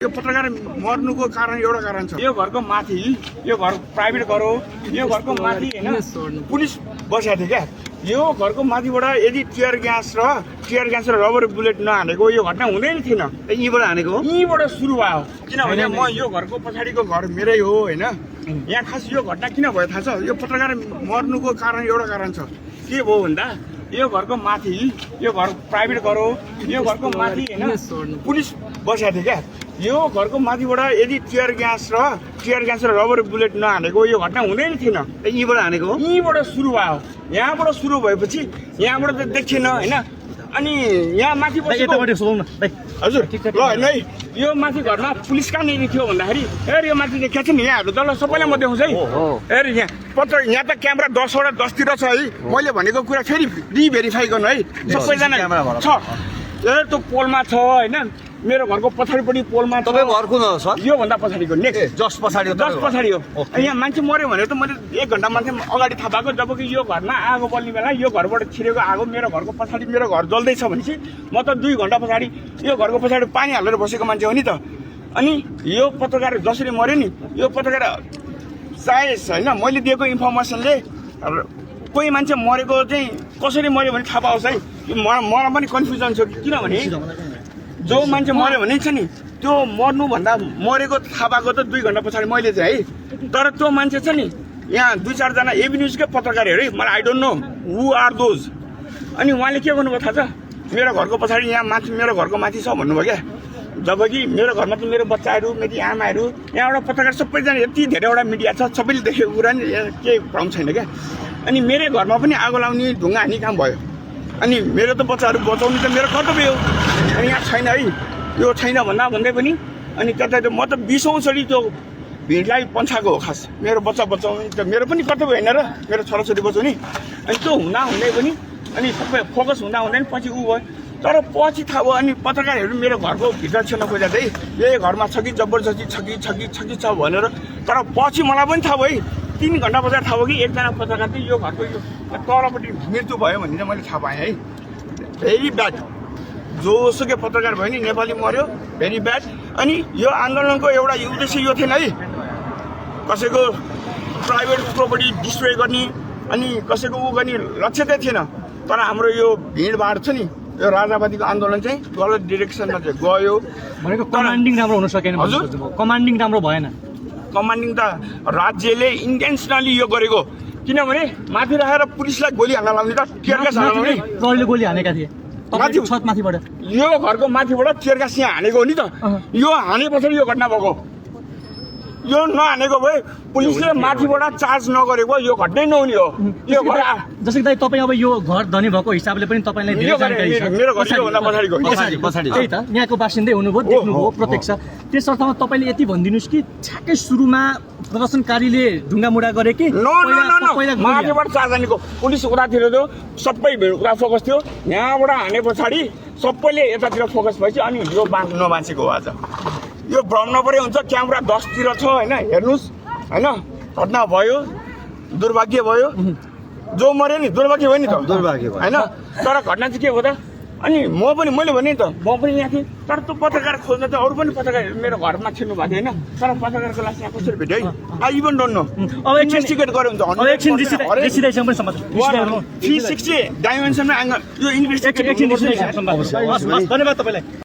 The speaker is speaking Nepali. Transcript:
यो पत्रकार मर्नुको कारण एउटा कारण छ। यो घरको माथि, यो घर प्राइभेट घर हो, यो घरको माथि हैन पुलिस बसेको थियो क्या। यो घरको माथिबाट यदि टियर ग्यास र रबर बुलेट नहानेको यो घटना हुँदैन थिएन। यहीँबाट हानेको हो, यहीँबाट सुरु भयो। किनभने म यो घरको पछाडिको घर मेरै हो हैन। यहाँ खास यो घटना किन भयो थाहा छ? यो पत्रकार मर्नुको कारण एउटा कारण छ। के भयो भन्दा यो घरको माथि, यो घर प्राइभेट घर हो, यो घरको माथि हैन पुलिस बसेको थियो क्या। यो घरको माथिबाट यदि टियर ग्यास र रबर बुलेट नहानेको यो घटना हुँदैन थिएन। यहीँबाट हानेको हो, यहीँबाट सुरु भयो। यहाँबाट सुरु भएपछि यहाँबाट त देखिएन हैन। अनि यहाँ माथि बसेको हजुर ल हैन है, यो माथि घरमा पुलिस कहाँनिर थियो भन्दाखेरि हेर यो माथि देखाएको छ नि, यहाँहरू त ल सबैलाई म देखाउँछु है। हेर यहाँ यहाँ त क्यामेरा 10वटा 10तिर छ है। मैले भनेको कुरा फेरि रिभेरिफाई गर्नु है, सबैजना छ। हेर त्यो पोलमा छ हैन, मेरो घरको पछाडिपट्टि पोलमा छ। तपाईको घर कुन हो सर? यो भन्दा पछाडिको नेक्स्ट जस पछाडि हो, जस पछाडि हो। यहाँ मान्छे मर्यो भने त मैले 1 घण्टा मान्छे अगाडि थाहा पाएको। जबकि यो घरमा आगो बल्ने बेला यो घरबाट छिरेको आगो मेरो घरको पछाडि मेरो घर जल्दैछ भनेपछि म त 2 घण्टा पछाडि यो घरको पछाडि पानी हालेर बसेको मान्छे हो नि त। अनि यो पत्रकार जसरी मर्यो नि, यो पत्रकार सायद हैन मैले दिएको इन्फर्मेसनले कोही मान्छे मरेको चाहिँ कसरी मर्यो भने थाहा पाओस् है। मलाई पनि कन्फ्युजन छ। किनभने जो मान्छे मर्यो भने छ नि, त्यो मर्नुभन्दा मरेको थाहा पाएको त 2 घण्टा पछाडि मैले चाहिँ है। तर त्यो मान्छे छ नि, यहाँ 2-4 जना एबी न्युजकै पत्रकारहरू है, मलाई I don't know who are those. अनि उहाँले के गर्नुभयो थाहा छ? मेरो घरको पछाडि यहाँ माथि मेरो घरको माथि छ भन्नुभयो क्या। जबकि मेरो घरमा त मेरो बच्चाहरू मेरी आमाहरू यहाँबाट पत्रकार सबैजना यति धेरैवटा मिडिया छ, सबैले देखेको कुरा नि केही भ्रम छैन क्या। अनि मेरो घरमा पनि आगो लाउने ढुङ्गा हानी काम भयो। अनि मेरो त बच्चाहरू बचाउनु त मेरो कर्तव्य हो। अनि यहाँ छैन है, यो छैन भन्दै पनि अनि त्यता म त 20औं चोटि त्यो भिडलाई पन्छाएको हो। खास मेरो बच्चा बचाउने त मेरो पनि कर्तव्य होइन र, मेरो छोराछोरी बचाउने। अनि त्यो हुँदै पनि अनि सबै फोकस हुँदा पनि पछि ऊ भयो। तर पछि थाहा भयो अनि पत्रकारहरू मेरो घरको भित्र छिर्न खोज्दा चाहिँ यही घरमा छ कि जबरजस्ती छ भनेर। तर पछि मलाई पनि थाहा भयो है, 3 घण्टा पछाडि थाहा भयो कि एकजना पत्रकार चाहिँ यो घरको यो तलपट्टि मृत्यु भयो भन्ने चाहिँ मैले थाहा पाएँ है। Very bad. जोसुकै पत्रकार भयो नि नेपाली मर्यो, भेरी ब्याड। अनि यो आन्दोलनको एउटा उद्देश्य यो थिएन है कसैको प्राइभेट प्रोपर्टी डिस्ट्रोय गर्ने अनि कसैको ऊ गर्ने लक्ष्य चाहिँ थिएन। तर हाम्रो यो भिडभाड छ नि, यो राजावादीको आन्दोलन चाहिँ गलत डिरेक्सनमा चाहिँ गयो भनेको। कमान्डिङ राम्रो हुन सकेन। हजुर, कमान्डिङ राम्रो भएन। कमान्डिङ त राज्यले इन्टेन्सनली यो गरेको। किनभने माथि राखेर पुलिसलाई गोली हाल्न लाउने त टियर ग्यास हाल्ने प्रहरीले गोली हानेका थिए छत माथिबाट। यो घरको माथिबाट टियर ग्यास यहाँ हानेको हो नि त। यो हानेपछि यो घटना भएको। यो नहानेको भए पुलिसले माथिबाट चार्ज नगरेको यो घटनै नहुने हो। यो घर जस्तै कि दाइ तपाईँ अब यो घर धनी भएको हिसाबले पनि तपाईँलाई धेरै जानकारी छ। मेरो घर योभन्दा पछाडिको त्यही त, यहाँको बासिन्दै हुनुभयो, देख्नुभयो प्रत्यक्ष। त्यस अर्थमा तपाईँले यति भनिदिनुहोस् कि ठ्याक्कै सुरुमा प्रदर्शनकारीले ढुङ्गामुढा गरे कि माथिबाट चार्ज हानेको। पुलिस उतातिर थियो, सबै भिड उता फोकस थियो। यहाँबाट हाने पछाडि सबैले यतातिर फोकस भएपछि अनि यो नबाँचेको हो। आज यो भ्रम नपरे हुन्छ। क्यामेरा 10तिर छ हैन, हेर्नुस् हैन। घटना भयो, दुर्भाग्य भयो। जो मर्यो नि दुर्भाग्य भयो नि त, दुर्भाग्य भयो हैन। तर घटना चाहिँ के हो त? अनि मैले भने त म पनि यहाँ थिएँ। तर त्यो पत्रकार खोज्दा त अरू पनि पत्रकारहरू मेरो घरमा छिर्नु भएको थियो हैन। तर पत्रकारको लास यहाँ कसरी भेट्यो है? I even don't know. अब इन्भेस्टिगेट गर्यो हुन्छ। अब एकछिन डिसिडाइसँग पनि सम्बन्ध 360 डाइमेन्सनमा एंगल यो इन्भेस्टिगेट धन्यवाद तपाईलाई।